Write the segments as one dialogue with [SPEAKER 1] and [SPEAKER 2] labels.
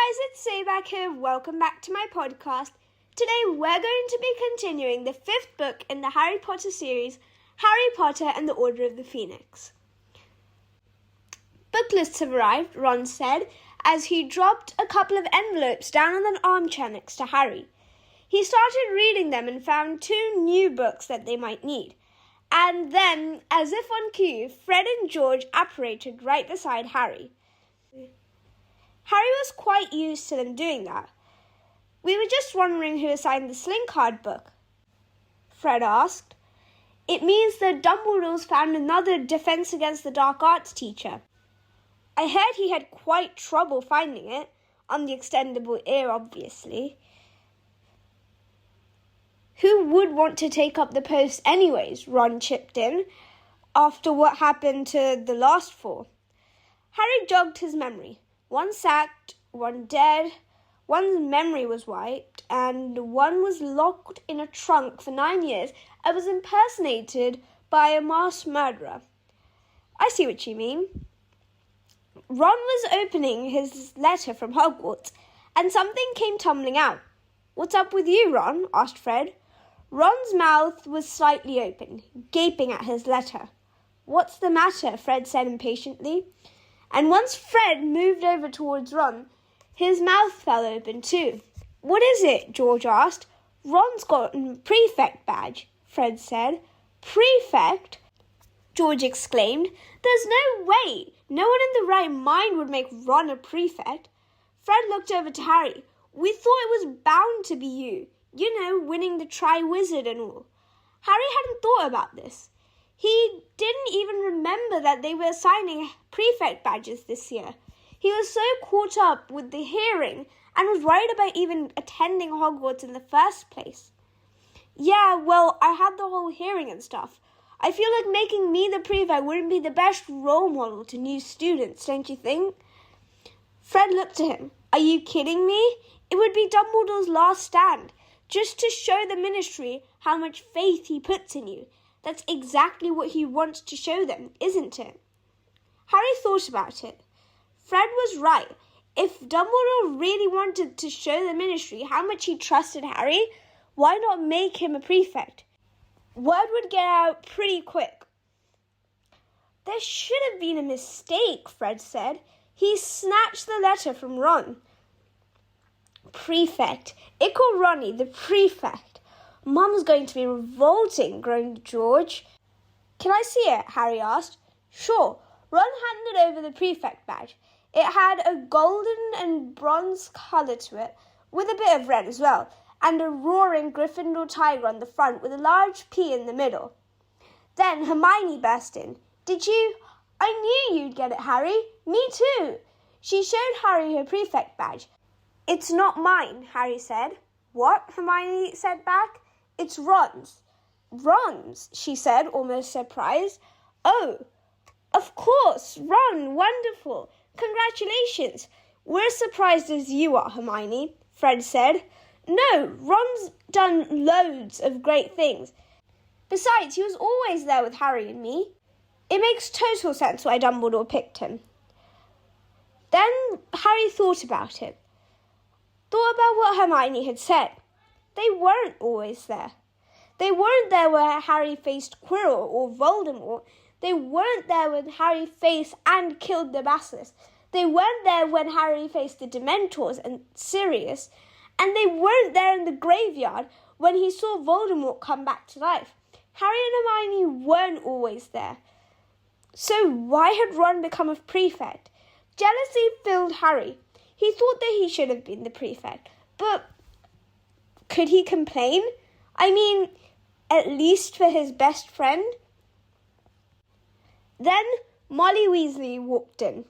[SPEAKER 1] guys, it's Sayback here. Welcome back to my podcast. Today we're going to be continuing the 5th book in the Harry Potter series, Harry Potter and the Order of the Phoenix. Booklists have arrived, Ron said, as he dropped a couple of envelopes down on an armchair next to Harry. He started reading them and found 2 new books that they might need. And then, as if on cue, Fred and George apparated right beside Harry. Harry was quite used to them doing that. "We were just wondering who assigned the sling card book," Fred asked. "It means that Dumbledore's found another Defense Against the Dark Arts teacher. I heard he had quite trouble finding it, on the extendable ear, obviously." "Who would want to take up the post anyways?" Ron chipped in, "after what happened to the last 4. Harry jogged his memory. 1 sacked, 1 dead, 1's memory was wiped, and 1 was locked in a trunk for 9 years and was impersonated by a mass murderer. I see what you mean." Ron was opening his letter from Hogwarts, and something came tumbling out. "What's up with you, Ron?" asked Fred. Ron's mouth was slightly open, gaping at his letter. "What's the matter?" Fred said impatiently. And once Fred moved over towards Ron, his mouth fell open too. "What is it?" George asked. "Ron's got a prefect badge," Fred said. "Prefect?" George exclaimed. "There's no way! No one in the right mind would make Ron a prefect." Fred looked over to Harry. "We thought it was bound to be you. You know, winning the Tri-Wizard and all." Harry hadn't thought about this. He didn't even remember that they were assigning prefect badges this year. He was so caught up with the hearing and was worried about even attending Hogwarts in the first place. "Yeah, well, I had the whole hearing and stuff. I feel like making me the prefect wouldn't be the best role model to new students, don't you think?" Fred looked at him. "Are you kidding me? It would be Dumbledore's last stand, just to show the Ministry how much faith he puts in you. That's exactly what he wants to show them, isn't it?" Harry thought about it. Fred was right. If Dumbledore really wanted to show the Ministry how much he trusted Harry, why not make him a prefect? Word would get out pretty quick. "There should have been a mistake," Fred said. He snatched the letter from Ron. "Prefect. Ickle Ronnie, the prefect. Mum's going to be revolting," groaned George. "Can I see it?" Harry asked. "Sure." Ron handed over the prefect badge. It had a golden and bronze colour to it, with a bit of red as well, and a roaring Gryffindor tiger on the front with a large P in the middle. Then Hermione burst in. I knew you'd get it, Harry. Me too." She showed Harry her prefect badge. "It's not mine," Harry said. "What?" Hermione said back. "It's Ron's." "Ron's?" she said, almost surprised. "Oh, of course, Ron, wonderful. Congratulations." "We're as surprised as you are, Hermione," Fred said. "No, Ron's done loads of great things. Besides, he was always there with Harry and me. It makes total sense why Dumbledore picked him." Then Harry thought about it. Thought about what Hermione had said. They weren't always there. They weren't there when Harry faced Quirrell or Voldemort. They weren't there when Harry faced and killed the Basilisk. They weren't there when Harry faced the Dementors and Sirius. And they weren't there in the graveyard when he saw Voldemort come back to life. Harry and Hermione weren't always there. So why had Ron become a prefect? Jealousy filled Harry. He thought that he should have been the prefect. But could he complain? I mean, at least for his best friend? Then Molly Weasley walked in.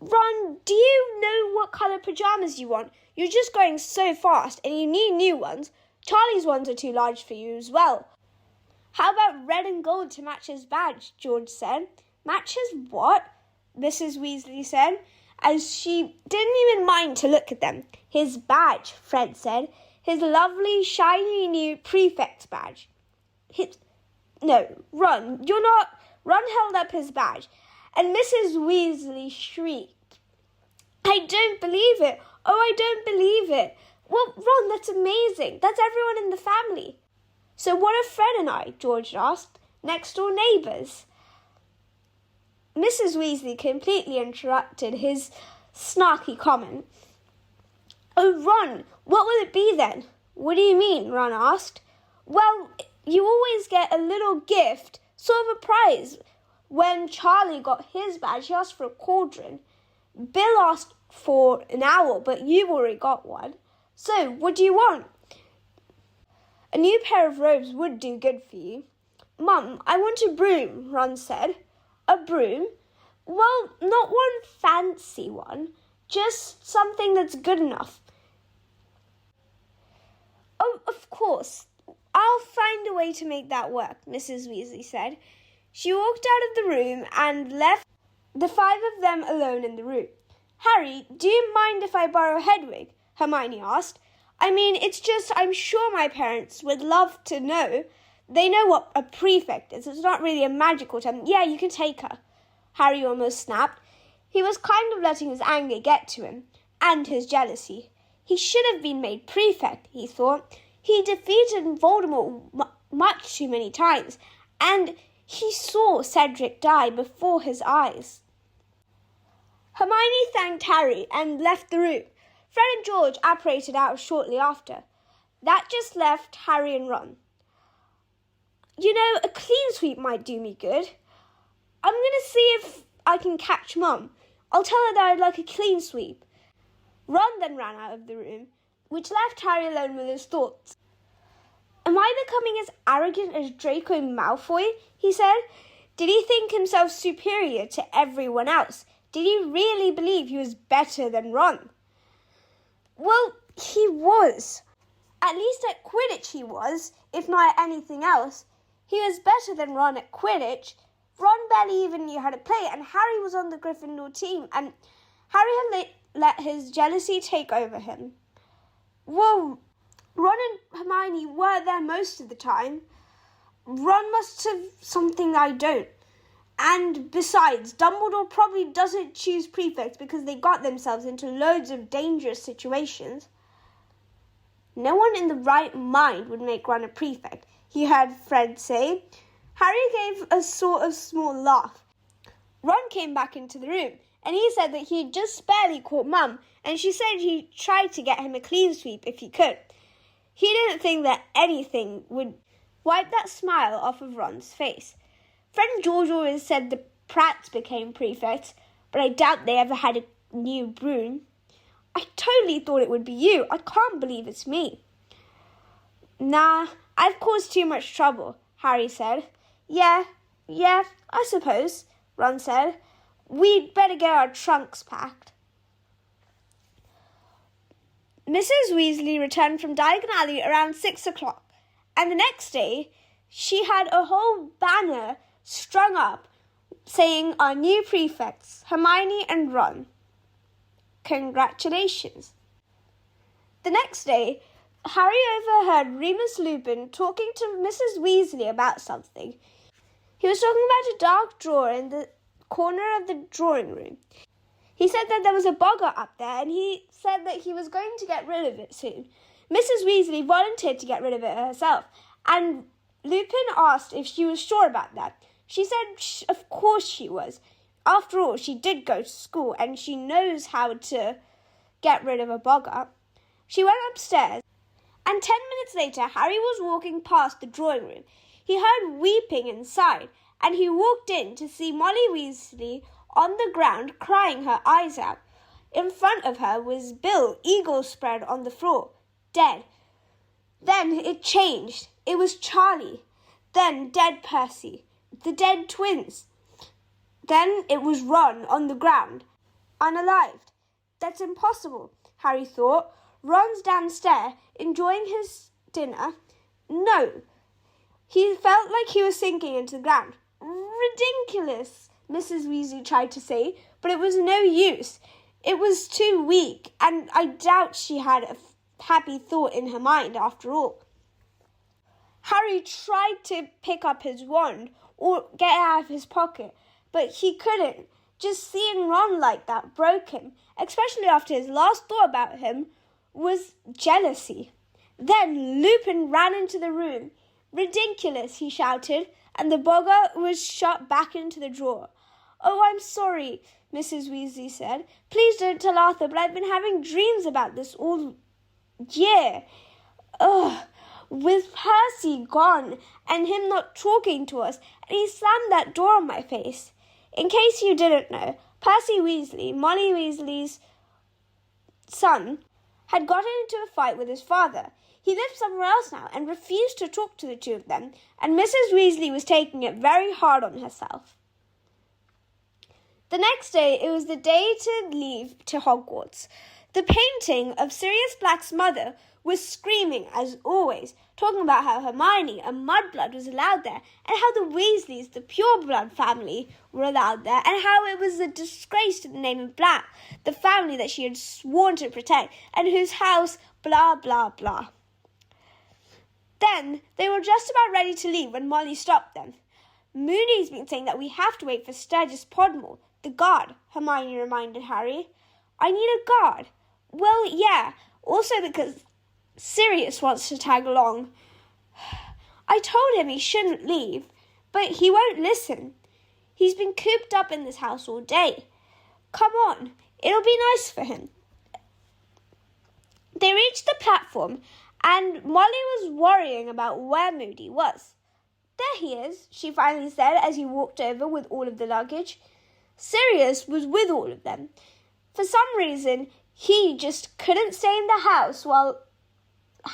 [SPEAKER 1] "Ron, do you know what colour pyjamas you want? You're just going so fast and you need new ones. Charlie's ones are too large for you as well." "How about red and gold to match his badge?" George said. "Match his what?" Mrs. Weasley said, as she didn't even mind to look at them. "His badge," Fred said. "His lovely, shiny new prefect's badge." "No, Ron, you're not..." Ron held up his badge, and Mrs. Weasley shrieked. I don't believe it. Oh, I don't believe it. Well, Ron, that's amazing. That's everyone in the family. So what of Fred and I? George asked. Next door neighbours. Mrs. Weasley completely interrupted his snarky comment. Oh, Ron, what will it be then? What do you mean? Ron asked. Well, you always get a little gift, sort of a prize. When Charlie got his badge, he asked for a cauldron. Bill asked for an owl, but you've already got one. So, what do you want? A new pair of robes would do good for you. Mum, I want a broom, Ron said. A broom? Well, not one fancy one, just something that's good enough. Oh, of course. I'll find a way to make that work, Mrs. Weasley said. She walked out of the room and left the five of them alone in the room. Harry, do you mind if I borrow Hedwig? Hermione asked. I mean, it's just I'm sure my parents would love to know. They know what a prefect is. It's not really a magical term. Yeah, you can take her. Harry almost snapped. He was kind of letting his anger get to him, and his jealousy. He should have been made prefect, he thought. He defeated Voldemort much too many times, and he saw Cedric die before his eyes. Hermione thanked Harry and left the room. Fred and George apparated out shortly after. That just left Harry and Ron. You know, a clean sweep might do me good. I'm going to see if I can catch Mum. I'll tell her that I'd like a clean sweep. Ron then ran out of the room, which left Harry alone with his thoughts. Am I becoming as arrogant as Draco Malfoy? He said. Did he think himself superior to everyone else? Did he really believe he was better than Ron? Well, he was. At least at Quidditch he was, if not at anything else. He was better than Ron at Quidditch. Ron barely even knew how to play, and Harry was on the Gryffindor team, and Harry had let his jealousy take over him. Well, Ron and Hermione were there most of the time. Ron must have something I don't. And besides, Dumbledore probably doesn't choose prefects because they got themselves into loads of dangerous situations. No one in the right mind would make Ron a prefect, he heard Fred say. Harry gave a sort of small laugh. Ron came back into the room, and he said that he had just barely caught Mum, and she said he'd try to get him a clean sweep if he could. He didn't think that anything would wipe that smile off of Ron's face. Fred and George always said the Pratts became prefects, but I doubt they ever had a new broom. I totally thought it would be you. I can't believe it's me. Nah, I've caused too much trouble, Harry said. Yeah, I suppose, Ron said. We'd better get our trunks packed. Mrs. Weasley returned from Diagon Alley around 6 o'clock, and the next day she had a whole banner strung up saying our new prefects, Hermione and Ron. Congratulations. The next day, Harry overheard Remus Lupin talking to Mrs. Weasley about something. He was talking about a dark drawer in the corner of the drawing room. He said that there was a boggart up there, and he said that he was going to get rid of it soon. Mrs. Weasley volunteered to get rid of it herself, and Lupin asked if she was sure about that. She said of course she was. After all, she did go to school, and she knows how to get rid of a boggart. She went upstairs, and 10 minutes later, Harry was walking past the drawing room. He heard weeping inside, and he walked in to see Molly Weasley on the ground crying her eyes out. In front of her was Bill, eagle spread on the floor, dead. Then it changed. It was Charlie. Then dead Percy. The dead twins. Then it was Ron on the ground, unalived. That's impossible, Harry thought. Ron's downstairs, enjoying his dinner. No. He felt like he was sinking into the ground. Ridiculous, Mrs. Weasley tried to say, but it was no use. It was too weak, and I doubt she had a happy thought in her mind after all. Harry tried to pick up his wand or get it out of his pocket, but he couldn't. Just seeing Ron like that broke him, especially after his last thought about him was jealousy. Then Lupin ran into the room. "Ridiculous," he shouted, and the boggart was shot back into the drawer. "Oh, I'm sorry," Mrs. Weasley said. "Please don't tell Arthur, but I've been having dreams about this all year. Ugh. With Percy gone and him not talking to us, and he slammed that door on my face." In case you didn't know, Percy Weasley, Molly Weasley's son, had gotten into a fight with his father. He lived somewhere else now and refused to talk to the two of them, and Mrs. Weasley was taking it very hard on herself. The next day, it was the day to leave to Hogwarts. The painting of Sirius Black's mother was screaming, as always, talking about how Hermione, a mudblood, was allowed there, and how the Weasleys, the pureblood family, were allowed there, and how it was a disgrace to the name of Black, the family that she had sworn to protect, and whose house, blah, blah, blah. Then they were just about ready to leave when Molly stopped them. "Moody's been saying that we have to wait for Sturgis Podmore, the guard," Hermione reminded Harry. "I need a guard." "Well, yeah, also because Sirius wants to tag along. I told him he shouldn't leave, but he won't listen. He's been cooped up in this house all day. Come on, it'll be nice for him." They reached the platform, and Molly was worrying about where Moody was. "There he is," she finally said as he walked over with all of the luggage. Sirius was with all of them. For some reason, he just couldn't stay in the house while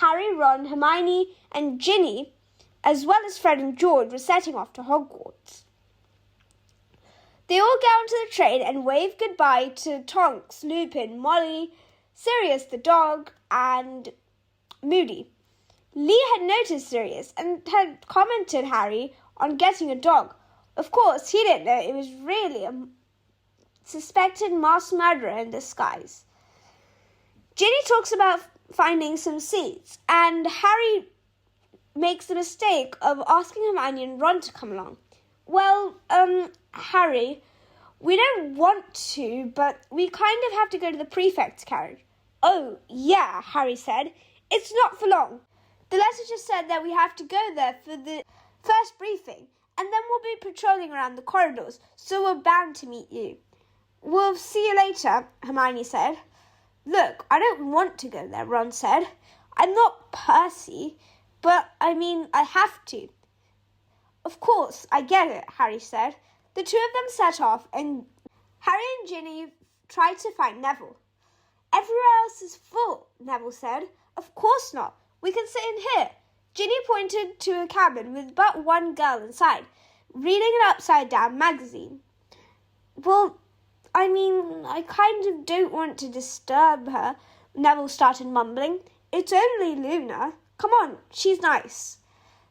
[SPEAKER 1] Harry, Ron, Hermione, and Ginny, as well as Fred and George, were setting off to Hogwarts. They all got onto the train and waved goodbye to Tonks, Lupin, Molly, Sirius the dog, and Moody. Lee had noticed Sirius and had commented Harry on getting a dog. Of course, he didn't know it was really a suspected mass murderer in disguise. Ginny talks about finding some seats, and Harry makes the mistake of asking Hermione and Ron to come along. "Well, Harry, we don't want to, but we kind of have to go to the prefect's carriage." "Oh, yeah," Harry said. "It's not for long. The letter just said that we have to go there for the first briefing, and then we'll be patrolling around the corridors, so we're bound to meet you." "We'll see you later," Hermione said. "Look, I don't want to go there," Ron said. "I'm not Percy, but I have to." "Of course, I get it," Harry said. The two of them set off, and Harry and Ginny tried to find Neville. "Everywhere else is full," Neville said. "Of course not. We can sit in here." Ginny pointed to a cabin with but one girl inside, reading an upside-down magazine. "Well, I kind of don't want to disturb her," Neville started mumbling. "It's only Luna. Come on, she's nice."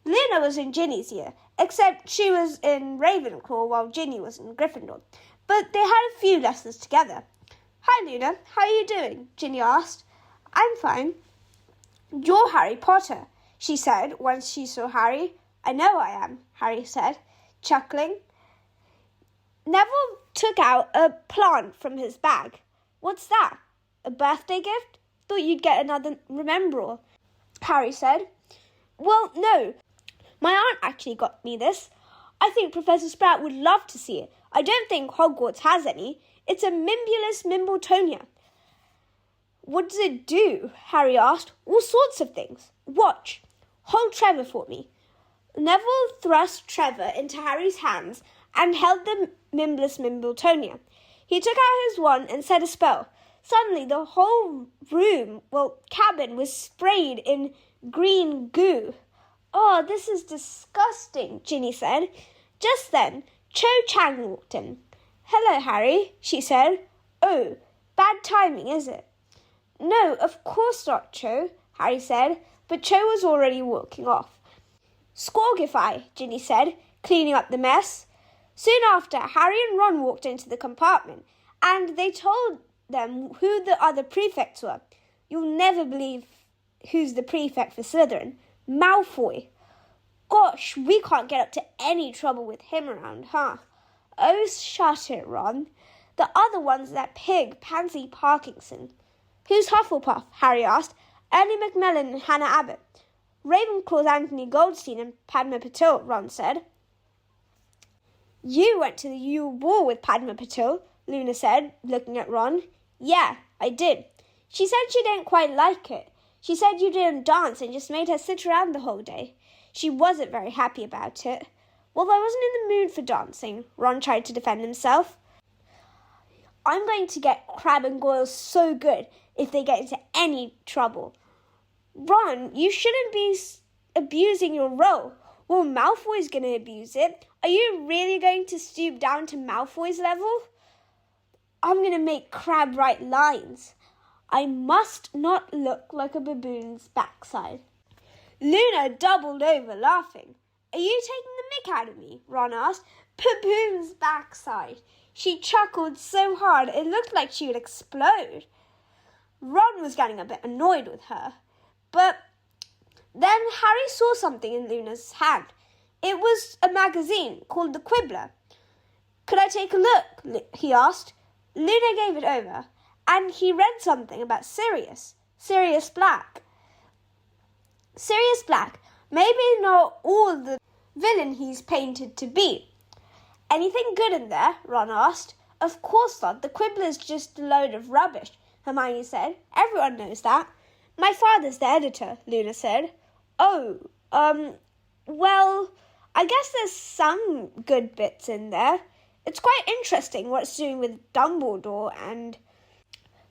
[SPEAKER 1] Luna was in Ginny's year, except she was in Ravenclaw while Ginny was in Gryffindor. But they had a few lessons together. "Hi, Luna. How are you doing?" Ginny asked. "I'm fine." "You're Harry Potter," she said once she saw Harry. "I know I am," Harry said, chuckling. Neville took out a plant from his bag. "What's that? A birthday gift? Thought you'd get another remembrall," Harry said. "Well, no. My aunt actually got me this. I think Professor Sprout would love to see it. I don't think Hogwarts has any. It's a Mimbulus Mimbletonia." "What does it do?" Harry asked. "All sorts of things. Watch. Hold Trevor for me." Neville thrust Trevor into Harry's hands and held the Mimbulus Mimbletonia. He took out his wand and said a spell. Suddenly, the whole cabin was sprayed in green goo. "Oh, this is disgusting," Ginny said. Just then, Cho Chang walked in. "Hello, Harry," she said. "Oh, bad timing, is it?" "No, of course not, Cho," Harry said, but Cho was already walking off. "Squawgify," Ginny said, cleaning up the mess. Soon after, Harry and Ron walked into the compartment, and they told them who the other prefects were. You'll never believe who's the prefect for Slytherin. Malfoy. Gosh, we can't get up to any trouble with him around, huh? Oh, shut it, Ron. The other one's that pig, Pansy Parkinson. Who's Hufflepuff? Harry asked. Ernie Macmillan and Hannah Abbott. Ravenclaw's Anthony Goldstein and Padma Patil, Ron said. You went to the Yule Ball with Padma Patil, Luna said, looking at Ron. Yeah, I did. She said she didn't quite like it. She said you didn't dance and just made her sit around the whole day. She wasn't very happy about it. Well, I wasn't in the mood for dancing, Ron tried to defend himself. I'm going to get Crabbe and Goyle so good if they get into any trouble. Ron, you shouldn't be abusing your role. Well, Malfoy's going to abuse it. Are you really going to stoop down to Malfoy's level? I'm going to make Crabbe write lines. I must not look like a baboon's backside. Luna doubled over, laughing. Are you taking the mick out of me? Ron asked. Baboon's backside. She chuckled so hard it looked like she would explode. Ron was getting a bit annoyed with her. But then Harry saw something in Luna's hand. It was a magazine called The Quibbler. Could I take a look? He asked. Luna gave it over, and he read something about Sirius Black. Sirius Black, maybe not all the villain he's painted to be. Anything good in there? Ron asked. Of course not. The Quibbler's just a load of rubbish, Hermione said. Everyone knows that. My father's the editor, Luna said. Oh, well, I guess there's some good bits in there. It's quite interesting what it's doing with Dumbledore and...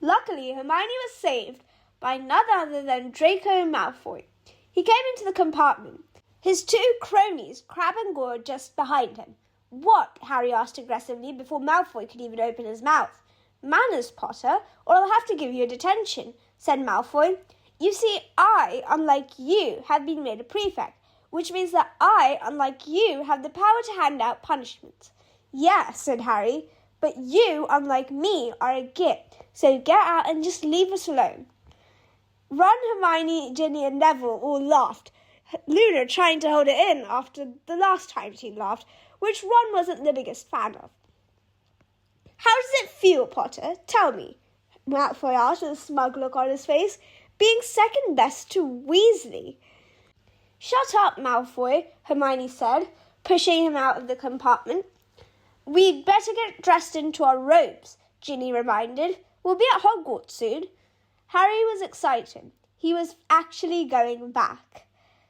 [SPEAKER 1] Luckily, Hermione was saved by none other than Draco Malfoy. He came into the compartment. His two cronies, Crabbe and Goyle, just behind him. What? Harry asked aggressively before Malfoy could even open his mouth. Manners, Potter, or I'll have to give you a detention, said Malfoy. You see, I, unlike you, have been made a prefect, which means that I, unlike you, have the power to hand out punishments. Yeah, said Harry, but you, unlike me, are a git, so get out and just leave us alone. Ron, Hermione, Ginny and Neville all laughed, Luna trying to hold it in after the last time she laughed, which Ron wasn't the biggest fan of. How does it feel, Potter? Tell me, Malfoy asked with a smug look on his face, being second best to Weasley. Shut up, Malfoy, Hermione said, pushing him out of the compartment. We'd better get dressed into our robes, Ginny reminded. We'll be at Hogwarts soon. Harry was excited. He was actually going back.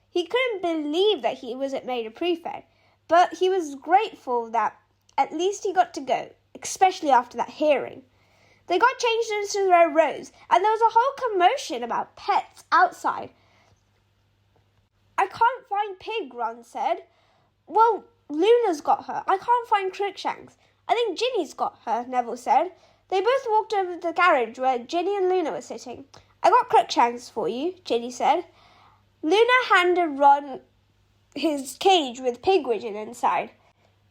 [SPEAKER 1] He couldn't believe that he wasn't made a prefect, but he was grateful that at least he got to go, especially after that hearing. They got changed into their robes, and there was a whole commotion about pets outside. I can't find Pig, Ron said. Well, Luna's got her. I can't find Crookshanks. I think Ginny's got her, Neville said. They both walked over to the carriage where Ginny and Luna were sitting. I got Crookshanks for you, Ginny said. Luna handed Ron his cage with Pigwidgeon inside.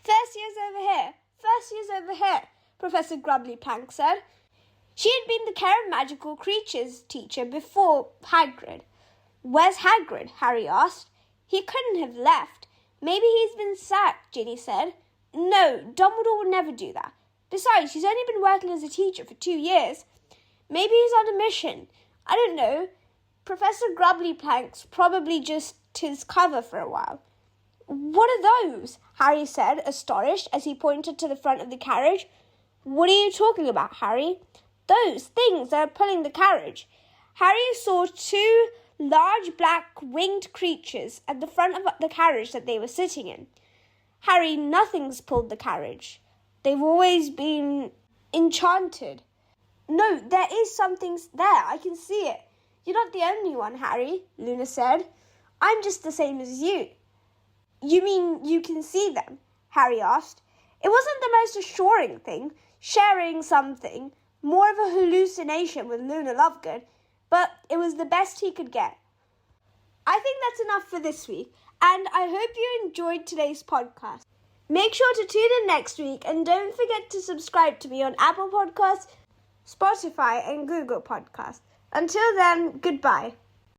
[SPEAKER 1] First year's over here, Professor Grubbly Plank said. She had been the Care of Magical Creatures teacher before Hagrid. Where's Hagrid? Harry asked. He couldn't have left. Maybe he's been sacked, Ginny said. No, Dumbledore would never do that. Besides, he's only been working as a teacher for 2 years. Maybe he's on a mission. I don't know. Professor Grubbly Plank's probably just his cover for a while. What are those? Harry said, astonished, as he pointed to the front of the carriage. What are you talking about, Harry? Those things that are pulling the carriage. Harry saw 2 large black winged creatures at the front of the carriage that they were sitting in. Harry, nothing's pulled the carriage. They've always been enchanted. No, there is something there. I can see it. You're not the only one, Harry, Luna said. I'm just the same as you. You mean you can see them? Harry asked. It wasn't the most assuring thing, sharing something, more of a hallucination with Luna Lovegood, but it was the best he could get. I think that's enough for this week, and I hope you enjoyed today's podcast. Make sure to tune in next week, and don't forget to subscribe to me on Apple Podcasts, Spotify, and Google Podcasts. Until then, goodbye.